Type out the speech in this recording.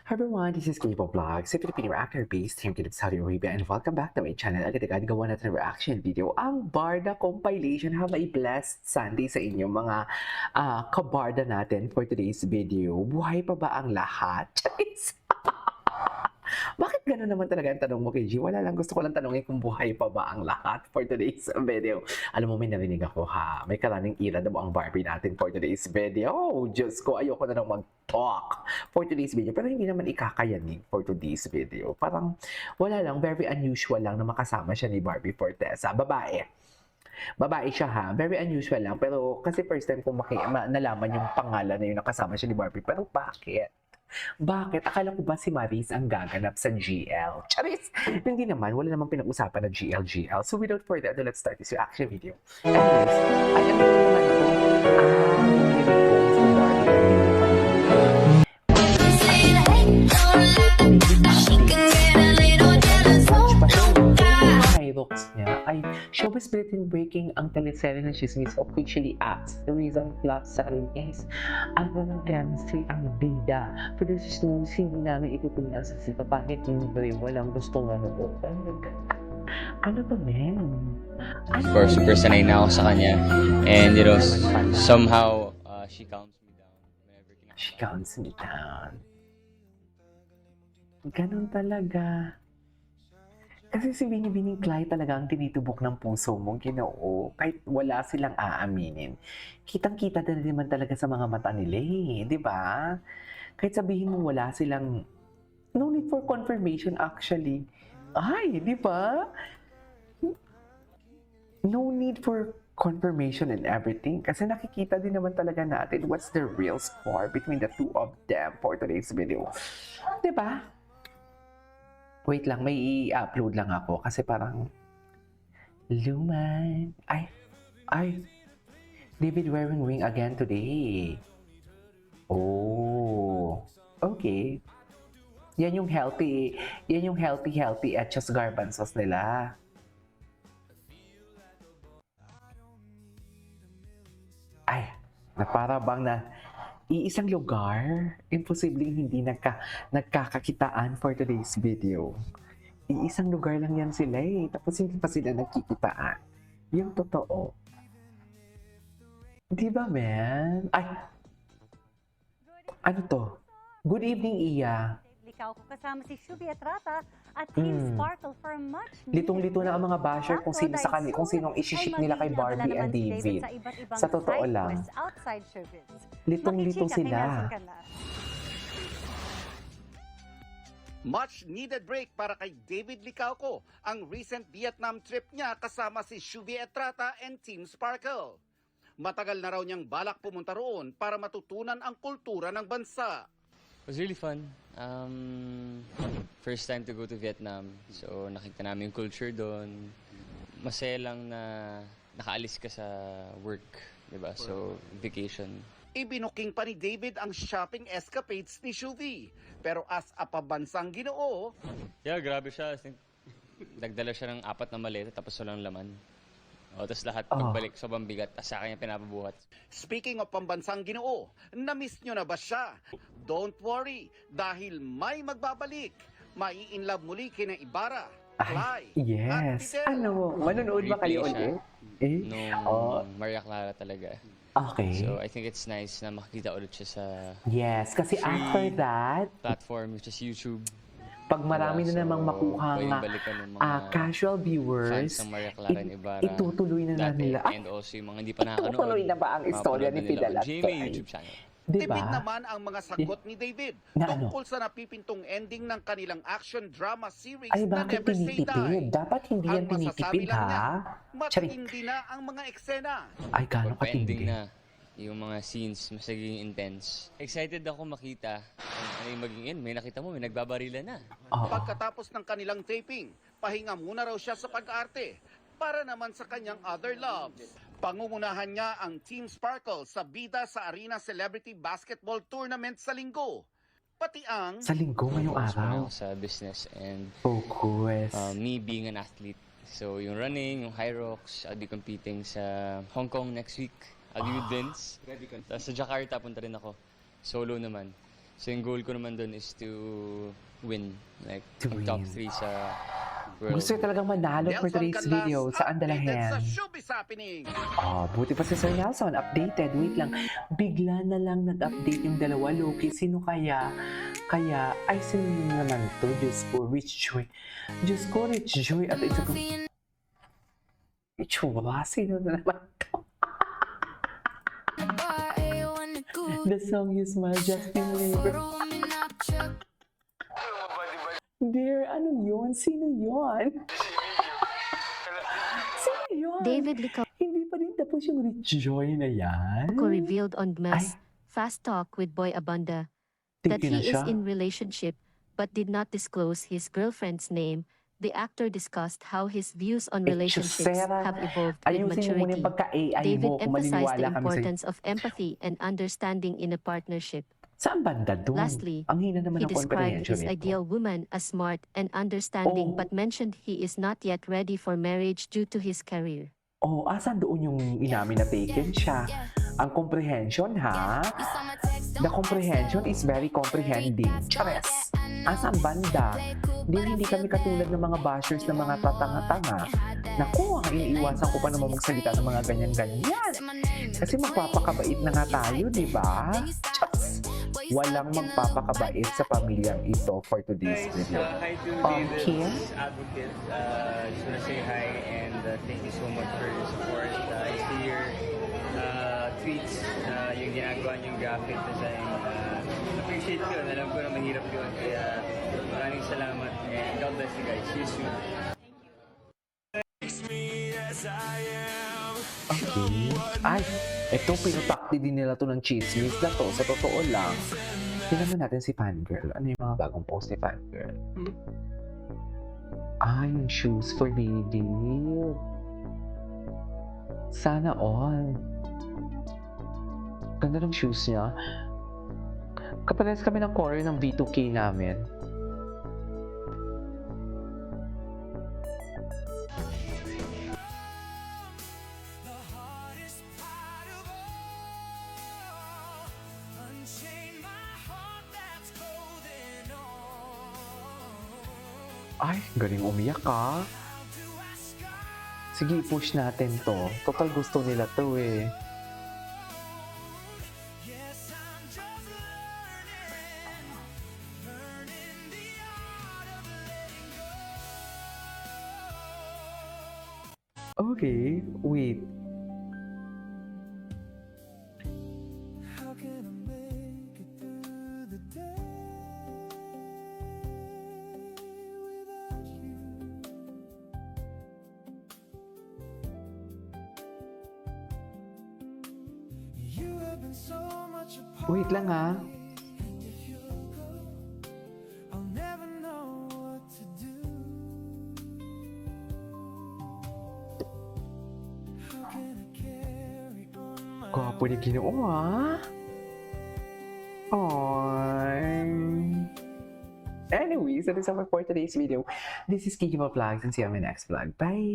Hi everyone, this is Kalibo Vlogs, a Filipino actor based here in Saudi Arabia, and welcome back to my channel. Agad-agad gawa natin ng reaction video, ang Barda compilation. Have a blessed Sunday sa inyo mga kabarda natin for today's video. Buhay pa ba ang lahat? Charis! Bakit gano'n naman talaga ang tanong mo kay G? Wala lang, gusto ko lang tanongin kung buhay pa ba ang lahat for today's video. Alam mo, may narinig ako ha. May karaning ira daw ang Barbie natin for today's video. Oh, Diyos ko, ayoko na lang mag-talk for today's video. Pero hindi naman ikakayanin for today's video. Parang wala lang, very unusual lang na makasama siya ni Barbie Fortesa. Babae. Babae siya ha, very unusual lang. Pero kasi first time kong nalaman yung pangalan na yun nakasama siya ni Barbie. Pero bakit? Bakit? Akala ko ba si Maris ang gaganap sa GL? Charis! Hindi naman, wala namang pinag-usapan na GL. So without further ado, let's start this reaction video. Anyways, ay ano naman ito? Kinipost ni Barbie niya ay showbiz bulletin breaking ang teleserye ng Chismis officially acts. The reason plot selling is ang chemistry ang bida. For this is no, hindi namin itutunan sa sita. Bakit hindi walang gustong ano po? Ano ba, men? Super sanay na ako sa kanya. And you know, somehow, she calms me down whenever She calms me down. Ganun talaga. Kasi si Binibining Clyde talaga ang tinitubok ng puso mo, Ginoo. Kahit wala silang aaminin. Kitang-kita din naman talaga sa mga mata nila eh, di ba? Kahit sabihin mo wala silang, no need for confirmation actually. Ay, di ba? No need for confirmation and everything. Kasi nakikita din naman talaga natin what's the real score between the two of them for today's video. Di ba? Wait lang, may i-upload lang ako kasi parang Luman. Ay, David wearing ring again today. Oh, okay. Yan yung healthy at just garbanzos nila. Ay, na para bang na iisang lugar, imposibleng hindi nagkakakitaan for today's video. Iisang lugar lang yan sila eh, tapos hindi pa sila nagkikitaan. Yung totoo. Di ba, man? Ay, ano to? Good evening, Iya. Likaw ko kasama si Shubi Etrata at Team Sparkle for much Litong-lito na ang mga basher kung sino sa kanila, kung sinong isiship nila kay Barbie and David. Sa totoo lang. Litong-lito sila. Much needed break para kay David Licauco ang recent Vietnam trip niya kasama si Shubi Etrata and Team Sparkle. Matagal na raw niyang balak pumunta roon para matutunan ang kultura ng bansa. It was really fun. First time to go to Vietnam. So nakita namin yung culture doon. Masaya lang na nakaalis ka sa work, di ba? So vacation. Ibinuking pa ni David ang shopping escapades ni Shuvi. Pero as a pabansang Ginoo, Yeah, grabe siya. I think, nagdala siya ng 4 na maleta tapos walang laman. O, tapos lahat pagbalik sobrang bigat. Tapos sa kanya pinapabuhat. speaking of pambansang Ginoo, na-miss nyo na ba siya? Don't worry, dahil may magbabalik. Mai-inlove muli kina Ibarra, Cly, at Yes. Fidel. Ano, manonood ba kayo Replay siya. ulit? Nung Maria Clara talaga. Okay. So I think it's nice na makikita ulit siya sa Yes, kasi after that, platform which is YouTube. pag marami na namang makuha nga balikan ng mga casual fans viewers, ng Maria Clara and Ibarra itutuloy na dati, nila. and also yung mga hindi pa nakakanood. Tutuloy na ba ang istorya ni Fidel at GMA Cly? YouTube channel. Di ba? Tipid naman ang mga sagot ni David Na ano? tungkol sa napipintong ending ng kanilang action drama series Ay, na bakit Never Say Die. tinitipid? Dapat hindi yan Ang masasabi tinitipid, lang ha? niya, Charik. matindi na ang mga eksena. Ay, gano'ng Pagpa-ending katindi. na yung mga scenes, mas naging intense. Excited ako makita ano yung maging end. May nakita mo, may nagbabarila na. Oo. Pagkatapos ng kanilang taping, pahinga muna raw siya sa pag-arte para naman sa kanyang other loves. Pangungunahan niya ang Team Sparkle sa bida sa Arena Celebrity Basketball Tournament sa linggo. Pati ang Sa linggo ngayong Focus muna araw. ako sa business and Focus. me being an athlete. So yung running, yung high rocks, I'll be competing sa Hong Kong next week. I'll be with Vince. Tapos sa Jakarta, punta rin ako. Solo naman. So yung goal ko naman dun is to win. Like, To ang top win. 3 sa world. Gusto ko talagang manalo for Nelson today's Canlas, video. Saan updated dalahin? sa showbiz happening. Oh, buti pa si Sir Nelson, updated. Wait lang, bigla na lang nag-update yung dalawa. Loki, sino kaya? Ay, sino naman to? Diyos ko, Rich Joy. Diyos ko, Rich Joy. At isa ko, Rich Joy, sino na naman to? The song You Smile, Justin Bieber. Dear, ano yun? Sino yun? Sino yun? David Licauco Hindi pa rin tapos yung Rich Joy na yan. revealed on Ay. Gmas Fast Talk with Boy Abunda that Tingin na he is siya. in relationship but did not disclose his girlfriend's name. The actor discussed how his views on relationships Chusera. have evolved with Ayusin mo muna maturity. yung pagka-AI David mo kung emphasized the maniniwala kami sa'yo. importance of empathy and understanding in a partnership. Saan banda doon? Lastly, Ang hina naman He ng described comprehension his nito. ideal woman as smart and understanding Oh. but mentioned he is not yet ready for marriage due to his career. Oh, asan doon yung inamin na taken siya? Ang comprehension, ha? The comprehension is very comprehending. Chares! Asan banda? Hindi kami katulad ng mga bashers ng mga tatanga-tanga. Naku, ang iniiwasan ko pa naman magsalita ng mga ganyan-ganyan. Kasi magpapakabait na nga tayo, di ba? Chaps! Walang magpapakabait sa pamilyang ito for today's video. Hi to Okay. David's advocate. Just wanna say hi and thank you so much for your support. I see your tweets, yung ginagawa niyong graphic design. Appreciate ko. Alam ko na mahirap yun. Kaya maraming salamat and God bless you guys. See you soon. Okay. Ay, eto pinutakti din nila to ng chismis na to. Sa totoo lang. Tingnan natin si Fangirl. Ano yung mga bagong post ni Fangirl? Ah, yung shoes for baby. Sana all. Ganda ng shoes niya. Kapares kami ng color ng V2K namin. Ay, galing umiyak ka. Sige, push natin to. Total gusto nila to eh. Okay, wait. Wait lang ah. Gwapo ni Ginoo ah. Ay. Anyways, that is all for today's video. This is Kiki Vlogs and see you on my next vlog. Bye!